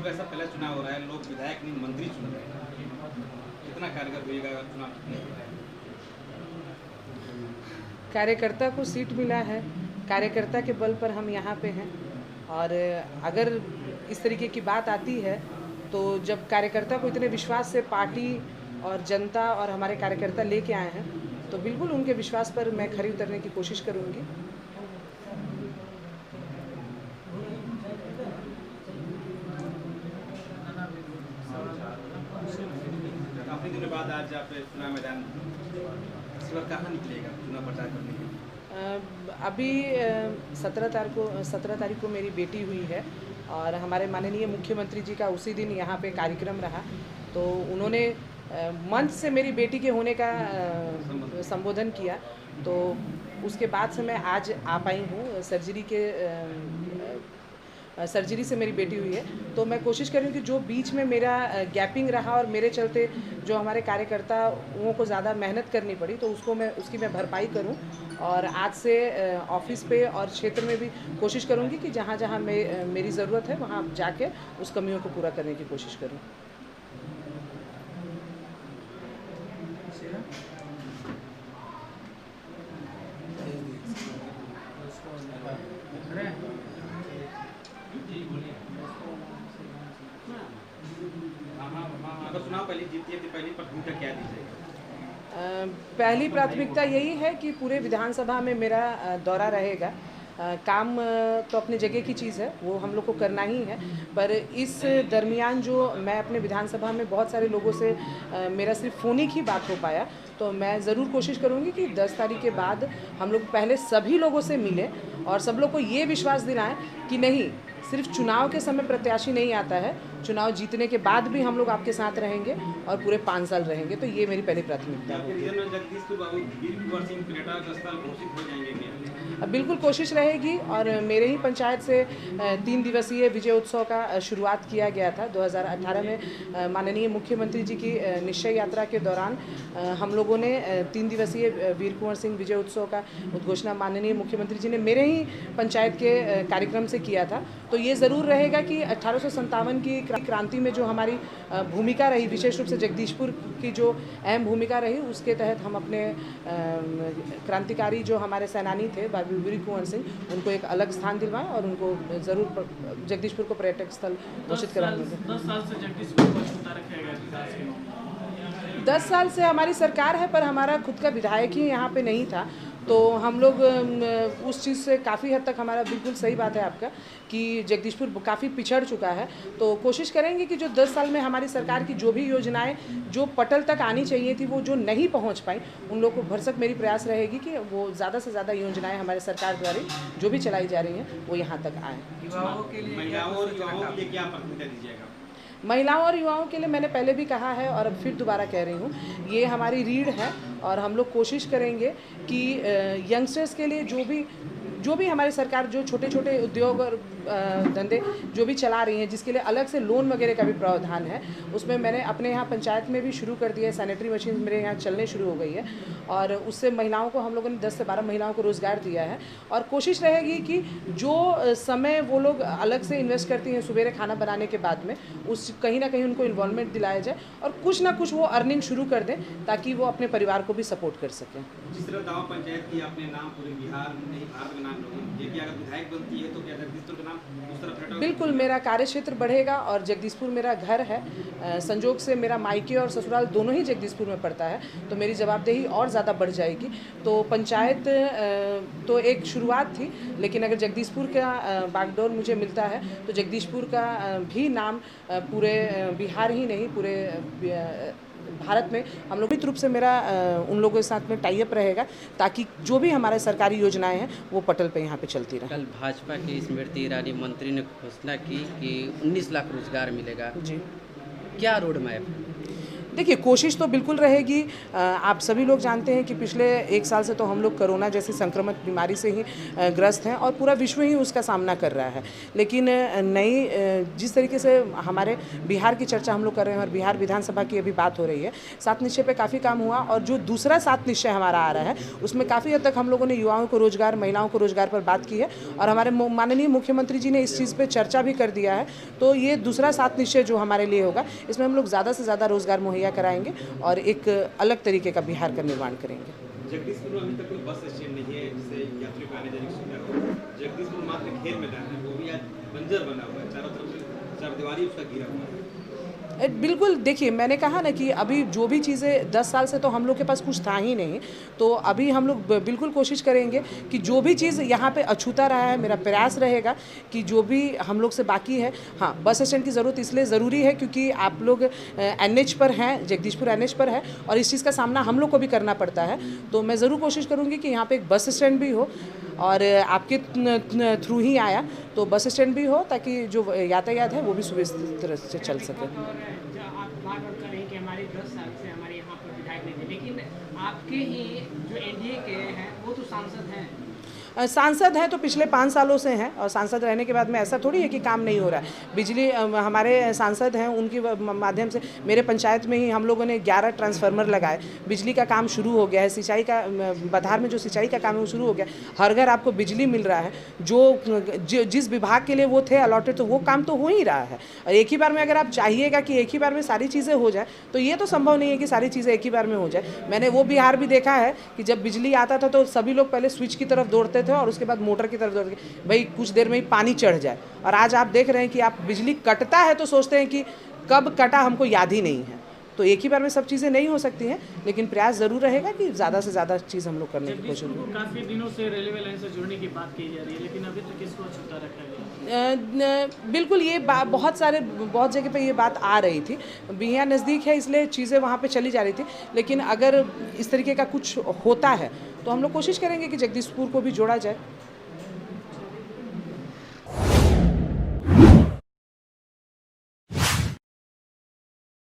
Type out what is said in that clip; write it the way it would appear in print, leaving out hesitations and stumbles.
लोग ऐसा पहला चुनाव हो रहा है, लोग विधायक नहीं मंत्री चुन रहे हैं, कितना कारगर होगा अगर चुनाव? कार्यकर्ता को सीट मिला है, कार्यकर्ता के बल पर हम यहाँ पे हैं। और अगर इस तरीके की बात आती है तो जब कार्यकर्ता को इतने विश्वास से पार्टी और जनता और हमारे कार्यकर्ता लेके आए हैं तो बिल्कुल उनके विश्वास पर मैं खरी उतरने की कोशिश करूँगी। काफ़ी दिनों बाद आज आप चुनाव मैदान, इस बार कहाँ निकलेगा चुनाव प्रचार करने के लिए? अभी 17 तारीख को मेरी बेटी हुई है और हमारे माननीय मुख्यमंत्री जी का उसी दिन यहाँ पे कार्यक्रम रहा, तो उन्होंने मंच से मेरी बेटी के होने का संबोधन किया, तो उसके बाद से मैं आज आ पाई हूँ। सर्जरी से मेरी बेटी हुई है, तो मैं कोशिश कर रही हूँ कि जो बीच में मेरा गैपिंग रहा और मेरे चलते जो हमारे कार्यकर्ताओं को ज़्यादा मेहनत करनी पड़ी, तो उसकी मैं भरपाई करूँ और आज से ऑफिस पे और क्षेत्र में भी कोशिश करूँगी कि जहाँ जहाँ मेरी ज़रूरत है वहाँ जाके उस कमियों को पूरा करने की कोशिश करूँ। अगर चुनाव पहले जीतती है तो पहली प्राथमिकता क्या दी जाएगी? पहली प्राथमिकता यही है कि पूरे विधानसभा में मेरा दौरा रहेगा। काम तो अपनी जगह की चीज़ है, वो हम लोग को करना ही है, पर इस दरमियान जो मैं अपने विधानसभा में बहुत सारे लोगों से मेरा सिर्फ फ़ोनिक ही बात हो पाया, तो मैं ज़रूर कोशिश करूँगी कि 10 तारीख के बाद हम लोग पहले सभी लोगों से मिलें और सब लोग को ये विश्वास दिलाएं कि नहीं, सिर्फ चुनाव के समय प्रत्याशी नहीं आता है, चुनाव जीतने के बाद भी हम लोग आपके साथ रहेंगे और पूरे 5 साल रहेंगे। तो ये मेरी पहली प्राथमिकता है। अब बिल्कुल कोशिश रहेगी और मेरे ही पंचायत से 3 दिवसीय विजय उत्सव का शुरुआत किया गया था 2018 में। माननीय मुख्यमंत्री जी की निश्चय यात्रा के दौरान हम लोगों ने 3 दिवसीय वीर कुंवर सिंह विजय उत्सव का उद्घोषणा माननीय मुख्यमंत्री जी ने मेरे ही पंचायत के कार्यक्रम से किया था। तो ये ज़रूर रहेगा कि 1857 की क्रांति में जो हमारी भूमिका रही, विशेष रूप से जगदीशपुर की जो अहम भूमिका रही, उसके तहत हम अपने क्रांतिकारी जो हमारे सेनानी थे वीर कुंवर सिंह, उनको एक अलग स्थान दिलवाएं और उनको ज़रूर जगदीशपुर को पर्यटक स्थल घोषित कराएंगे। 10 साल से जगदीशपुर को छूता रखा गया। 10 साल से हमारी सरकार है, पर हमारा खुद का विधायक ही यहाँ पे नहीं था, तो हम लोग उस चीज़ से काफ़ी हद तक हमारा बिल्कुल सही बात है आपका कि जगदीशपुर काफ़ी पिछड़ चुका है। तो कोशिश करेंगे कि जो 10 साल में हमारी सरकार की जो भी योजनाएं जो पटल तक आनी चाहिए थी, वो जो नहीं पहुंच पाई, उन लोगों को भरसक मेरी प्रयास रहेगी कि वो ज़्यादा से ज़्यादा योजनाएं हमारे सरकार द्वारा जो भी चलाई जा रही हैं वो यहाँ तक आएँ। महिलाओं और युवाओं के लिए क्या प्राथमिकता दीजिएगा? महिलाओं और युवाओं के लिए मैंने पहले भी कहा है और अब फिर दोबारा कह रही हूँ, ये हमारी रीढ़ है और हम लोग कोशिश करेंगे कि यंगस्टर्स के लिए जो भी हमारी सरकार जो छोटे छोटे उद्योग और धंधे जो भी चला रही हैं, जिसके लिए अलग से लोन वगैरह का भी प्रावधान है, उसमें मैंने अपने यहाँ पंचायत में भी शुरू कर दिया है। सैनिटरी मशीन मेरे यहाँ चलने शुरू हो गई है और उससे महिलाओं को हम लोगों ने 10 से 12 महिलाओं को रोज़गार दिया है। और कोशिश रहेगी कि जो समय वो लोग अलग से इन्वेस्ट करती हैं सुबेरे खाना बनाने के बाद में, उस कहीं ना कहीं उनको इन्वॉल्वमेंट दिलाया जाए और कुछ ना कुछ वो अर्निंग शुरू कर दें ताकि वो अपने परिवार को भी सपोर्ट कर सकें। जिस तरह दावा पंचायत की आपने नाम पूरे बिहार नहीं भारत में नाम लोगे, ये कि अगर विधायक बनती है तो क्या जगदीशपुर का नाम उस तरफ? बिल्कुल, मेरा कार्य क्षेत्र बढ़ेगा और जगदीशपुर मेरा घर है। संजोग से मेरा मायके और ससुराल दोनों ही जगदीशपुर में पड़ता है, तो मेरी जवाबदेही और ज़्यादा बढ़ जाएगी। तो पंचायत तो एक शुरुआत थी, लेकिन अगर जगदीशपुर का बागडोर मुझे मिलता है तो जगदीशपुर का भी नाम पूरे बिहार ही नहीं पूरे भारत में हम लोग रूप से मेरा उन लोगों के साथ में टाई अप रहेगा ताकि जो भी हमारे सरकारी योजनाएं हैं वो पटल पे यहाँ पे चलती रहे। कल भाजपा की स्मृति ईरानी मंत्री ने घोषणा की कि 19 लाख रोजगार मिलेगा। जी, क्या रोड मैप? देखिए, कोशिश तो बिल्कुल रहेगी। आप सभी लोग जानते हैं कि पिछले 1 साल से तो हम लोग कोरोना जैसी संक्रमण बीमारी से ही ग्रस्त हैं और पूरा विश्व ही उसका सामना कर रहा है। लेकिन जिस तरीके से हमारे बिहार की चर्चा हम लोग कर रहे हैं और बिहार विधानसभा की अभी बात हो रही है, 7 निश्चय पे काफ़ी काम हुआ और जो दूसरा 7 निश्चय हमारा आ रहा है उसमें काफ़ी हद तक हम लोगों ने युवाओं को रोजगार, महिलाओं को रोजगार पर बात की है और हमारे माननीय मुख्यमंत्री जी ने इस चीज़ पर चर्चा भी कर दिया है। तो ये दूसरा 7 निश्चय जो हमारे लिए होगा, इसमें हम लोग ज़्यादा से ज़्यादा रोजगार मुहैया कराएंगे और एक अलग तरीके का बिहार का निर्माण करेंगे। जगदीशपुर में अभी तक कोई बस स्टैंड नहीं है जिससे यात्रियों को आने जाने की सुविधा हो। जगदीशपुर मात्र खेल मैदान है, वो भी आज बंजर बना हुआ है, चारों तरफ से चारदीवारी उसका घिरा हुआ है। बिल्कुल, देखिए मैंने कहा ना कि अभी जो भी चीज़ें 10 साल से तो हम लोग के पास कुछ था ही नहीं, तो अभी हम लोग बिल्कुल कोशिश करेंगे कि जो भी चीज़ यहाँ पे अछूता रहा है, मेरा प्रयास रहेगा कि जो भी हम लोग से बाकी है, हाँ, बस स्टैंड की ज़रूरत इसलिए ज़रूरी है क्योंकि आप लोग NH पर हैं, जगदीशपुर NH पर है और इस चीज़ का सामना हम लोग को भी करना पड़ता है। तो मैं ज़रूर कोशिश करूँगी कि यहाँ पर एक बस स्टैंड भी हो और आपके थ्रू ही आया तो बस स्टैंड भी हो ताकि जो यातायात है वो भी सुव्यवस्थित तरह से चल सके। आप बार बार कह रहे हैं कि हमारे 10 साल से हमारे यहाँ पर विधायक नहीं थे, लेकिन आपके ही जो NDA के हैं वो तो सांसद हैं। सांसद हैं तो पिछले 5 सालों से हैं और सांसद रहने के बाद में ऐसा थोड़ी है कि काम नहीं हो रहा है। बिजली हमारे सांसद हैं, उनके माध्यम से मेरे पंचायत में ही हम लोगों ने 11 ट्रांसफार्मर लगाए, बिजली का काम शुरू हो गया है। सिंचाई का बधार में जो सिंचाई का काम है वो शुरू हो गया, हर घर आपको बिजली मिल रहा है। जो जिस विभाग के लिए वो थे अलॉटेड तो वो काम तो हो ही रहा है। और एक ही बार में अगर आप चाहिएगा कि एक ही बार में सारी चीज़ें हो जाए तो ये तो संभव नहीं है कि सारी चीज़ें एक ही बार में हो जाए। मैंने वो बिहार भी देखा है कि जब बिजली आता था तो सभी लोग पहले स्विच की तरफ दौड़ते थे और उसके बाद मोटर की तरफ दौड़ते थे, भाई कुछ देर में ही पानी चढ़ जाए। और आज आप देख रहे हैं कि आप बिजली कटता है तो सोचते हैं कि कब कटा हमको याद ही नहीं है। तो एक ही बार में सब चीज़ें नहीं हो सकती हैं, लेकिन प्रयास ज़रूर रहेगा कि ज़्यादा से ज़्यादा चीज़ हम लोग करने की कोशिश करें। काफ़ी दिनों से रेलवे लाइन से जुड़ने की बात की जा रही है, लेकिन अभी तक इसको अछूता रखा गया। बिल्कुल, ये बहुत जगह पे ये बात आ रही थी। बिहियां नज़दीक है इसलिए चीज़ें वहाँ पे चली जा रही थी, लेकिन अगर इस तरीके का कुछ होता है तो हम लोग कोशिश करेंगे कि जगदीशपुर को भी जोड़ा जाए।